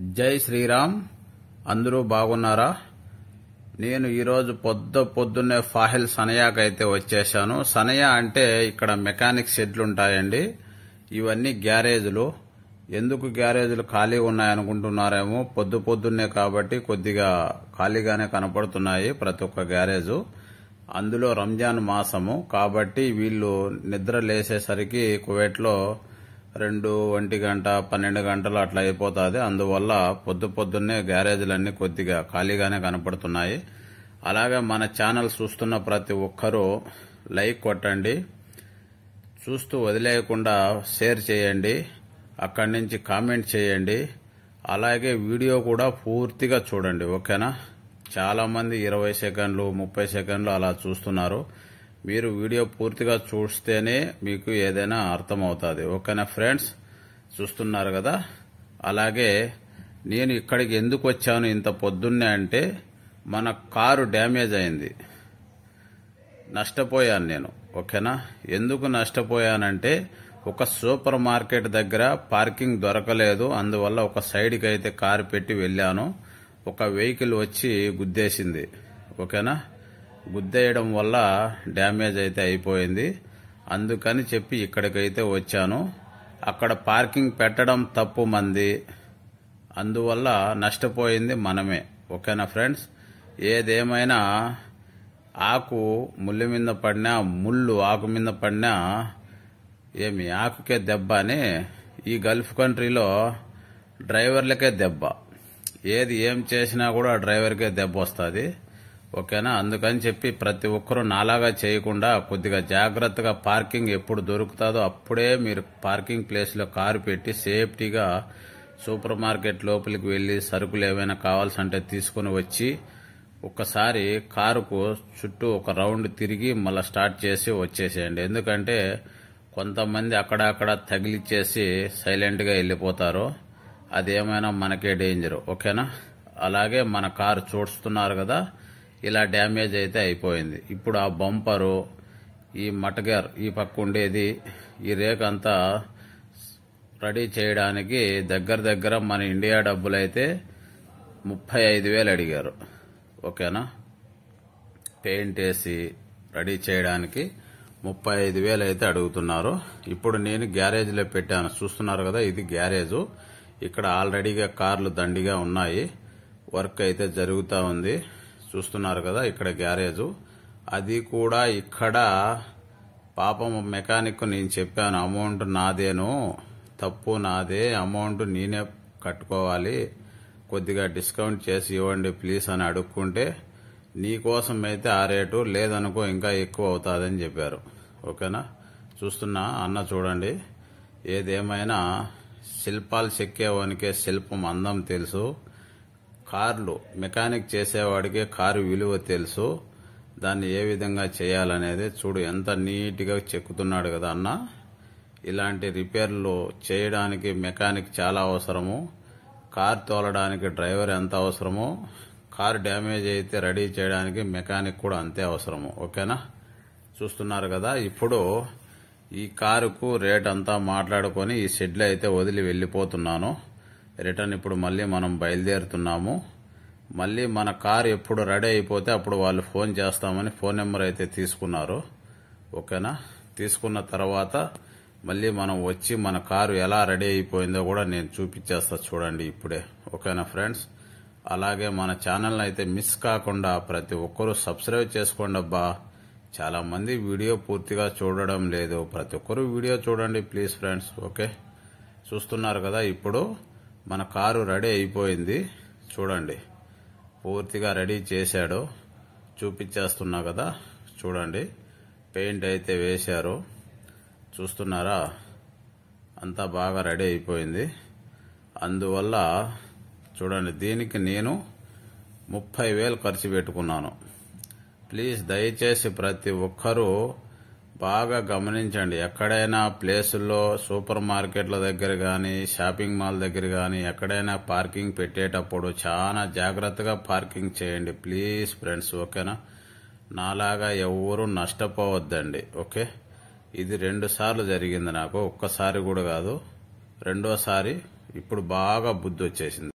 జై శ్రీరామ్. అందరూ బాగున్నారా? నేను ఈరోజు పొద్దున్నే ఫాహిల్ సనయాకైతే వచ్చేసాను. సనయ అంటే ఇక్కడ మెకానిక్ షెడ్లు ఉంటాయండి. ఇవన్నీ గ్యారేజులు. ఎందుకు గ్యారేజులు ఖాళీ ఉన్నాయనుకుంటున్నారేమో. పొద్దున్నే కాబట్టి కొద్దిగా ఖాళీగానే కనపడుతున్నాయి ప్రతి ఒక్క గ్యారేజు. అందులో రంజాన్ మాసము కాబట్టి వీళ్ళు నిద్ర లేసేసరికి కువైట్లో 2, 1 గంట 12 గంటలు అట్లా అయిపోతుంది. అందువల్ల పొద్దున్నే గ్యారేజీలన్నీ కొద్దిగా ఖాళీగానే కనపడుతున్నాయి. అలాగే మన ఛానల్ చూస్తున్న ప్రతి ఒక్కరూ లైక్ కొట్టండి, చూస్తూ వదిలేయకుండా షేర్ చేయండి, అక్కడి నుంచి కామెంట్ చేయండి. అలాగే వీడియో కూడా పూర్తిగా చూడండి, ఓకేనా? చాలా మంది 20 సెకండ్లు 30 సెకండ్లు అలా చూస్తున్నారు. మీరు వీడియో పూర్తిగా చూస్తేనే మీకు ఏదైనా అర్థమవుతుంది, ఓకేనా ఫ్రెండ్స్? చూస్తున్నారు కదా. అలాగే నేను ఇక్కడికి ఎందుకు వచ్చాను ఇంత పొద్దున్నే అంటే, మన కారు డ్యామేజ్ అయింది, నష్టపోయాను నేను, ఓకేనా? ఎందుకు నష్టపోయానంటే, ఒక సూపర్ మార్కెట్ దగ్గర పార్కింగ్ దొరకలేదు. అందువల్ల ఒక సైడ్కి అయితే కారు పెట్టి వెళ్ళాను. ఒక వెహికల్ వచ్చి గుద్దేసింది, ఓకేనా? గుద్దేయడం వల్ల డ్యామేజ్ అయితే అయిపోయింది. అందుకని చెప్పి ఇక్కడికైతే వచ్చాను. అక్కడ పార్కింగ్ పెట్టడం తప్పు మంది, అందువల్ల నష్టపోయింది మనమే, ఓకేనా ఫ్రెండ్స్? ఏదేమైనా ఆకు ముళ్ళు మీద పడినా, ముళ్ళు ఆకు మీద పడినా ఏమి ఆకుకే దెబ్బ అని ఈ గల్ఫ్ కంట్రీలో డ్రైవర్లకే దెబ్బ. ఏం చేసినా కూడా డ్రైవర్కే దెబ్బ వస్తుంది, ఓకేనా? అందుకని చెప్పి ప్రతి ఒక్కరూ నాలాగా చేయకుండా కొద్దిగా జాగ్రత్తగా పార్కింగ్ ఎప్పుడు దొరుకుతుందో అప్పుడే మీరు పార్కింగ్ ప్లేస్లో కారు పెట్టి సేఫ్టీగా సూపర్ మార్కెట్ లోపలికి వెళ్లి సరుకులు ఏమైనా కావాల్సింటే తీసుకుని వచ్చి ఒక్కసారి కారుకు చుట్టూ ఒక రౌండ్ తిరిగి మళ్ళీ స్టార్ట్ చేసి వచ్చేసేయండి. ఎందుకంటే కొంతమంది అక్కడక్కడ తగిలిచ్చేసి సైలెంట్గా వెళ్ళిపోతారు. అదేమైనా మనకే డేంజర్, ఓకేనా? అలాగే మన కారు చూస్తున్నారు కదా, ఇలా డ్యామేజ్ అయితే అయిపోయింది. ఇప్పుడు ఆ బంపరు, ఈ మటగర్ ఈ పక్క ఉండేది, ఈ రేక్ అంతా రెడీ చేయడానికి దగ్గర మన ఇండియా డబ్బులైతే 35,000 అడిగారు, ఓకేనా? పెయింట్ వేసి రెడీ చేయడానికి 35,000 అయితే అడుగుతున్నారు. ఇప్పుడు నేను గ్యారేజ్లో పెట్టాను, చూస్తున్నారు కదా. ఇది గ్యారేజు. ఇక్కడ ఆల్రెడీగా కార్లు దండిగా ఉన్నాయి, వర్క్ అయితే జరుగుతూ ఉంది. చూస్తున్నారు కదా, ఇక్కడ గ్యారేజు. అది కూడా ఇక్కడ పాపం మెకానిక్ నేను చెప్పాను, అమౌంట్ నాదేను, తప్పు నాదే, అమౌంట్ నేనే కట్టుకోవాలి, కొద్దిగా డిస్కౌంట్ చేసి ఇవ్వండి ప్లీజ్ అని అడుక్కుంటే, నీకోసం అయితే ఆ రేటు, లేదనుకో ఇంకా ఎక్కువ అవుతుందని చెప్పారు, ఓకేనా? చూస్తున్నా అన్న చూడండి. ఏదేమైనా శిల్పాలు చెక్కేవానికే శిల్పం అందం తెలుసు, కార్లు మెకానిక్ చేసేవాడికే కారు విలువ తెలుసు. దాన్ని ఏ విధంగా చేయాలనేది చూడు, ఎంత నీట్గా చెక్కుతున్నాడు కదా అన్న. ఇలాంటి రిపేర్లు చేయడానికి మెకానిక్ చాలా అవసరము, కార్ తోలడానికి డ్రైవర్ ఎంత అవసరమో, కార్ డ్యామేజ్ అయితే రెడీ చేయడానికి మెకానిక్ కూడా అంతే అవసరము, ఓకేనా? చూస్తున్నారు కదా. ఇప్పుడు ఈ కారుకు రేట్ అంతా మాట్లాడుకొని ఈ షెడ్లో అయితే వదిలి వెళ్లిపోతున్నాను. రిటర్న్ ఇప్పుడు మళ్ళీ మనం బయలుదేరుతున్నాము. మళ్ళీ మన కారు ఎప్పుడు రెడీ అయిపోతే అప్పుడు వాళ్ళు ఫోన్ చేస్తామని ఫోన్ నెంబర్ అయితే తీసుకున్నారు, ఓకేనా? తీసుకున్న తర్వాత మళ్ళీ మనం వచ్చి మన కారు ఎలా రెడీ అయిపోయిందో కూడా నేను చూపించేస్తా, చూడండి ఇప్పుడే, ఓకేనా ఫ్రెండ్స్? అలాగే మన ఛానల్ని అయితే మిస్ కాకుండా ప్రతి ఒక్కరూ సబ్స్క్రైబ్ చేసుకోండి అబ్బా. చాలా మంది వీడియో పూర్తిగా చూడడం లేదు, ప్రతి ఒక్కరూ వీడియో చూడండి ప్లీజ్ ఫ్రెండ్స్, ఓకే? చూస్తున్నారు కదా, ఇప్పుడు మన కారు రెడీ అయిపోయింది, చూడండి. పూర్తిగా రెడీ చేశాడు, చూపించేస్తున్నా కదా, చూడండి. పెయింట్ అయితే వేశారు, చూస్తున్నారా? అంతా బాగా రెడీ అయిపోయింది. అందువల్ల చూడండి, దీనికి నేను 30,000 ఖర్చు పెట్టుకున్నాను. ప్లీజ్ దయచేసి ప్రతి ఒక్కరూ బాగా గమనించండి. ఎక్కడైనా ప్లేసుల్లో సూపర్ మార్కెట్ల దగ్గర కానీ, షాపింగ్ మాల్ దగ్గర కానీ ఎక్కడైనా పార్కింగ్ పెట్టేటప్పుడు చాలా జాగ్రత్తగా పార్కింగ్ చేయండి ప్లీజ్ ఫ్రెండ్స్, ఓకేనా? నాలాగా ఎవరూ నష్టపోవద్దండి, ఓకే? ఇది 2 సార్లు జరిగింది నాకు, ఒక్కసారి కూడా కాదు, రెండోసారి. ఇప్పుడు బాగా బుద్ధి వచ్చేసింది.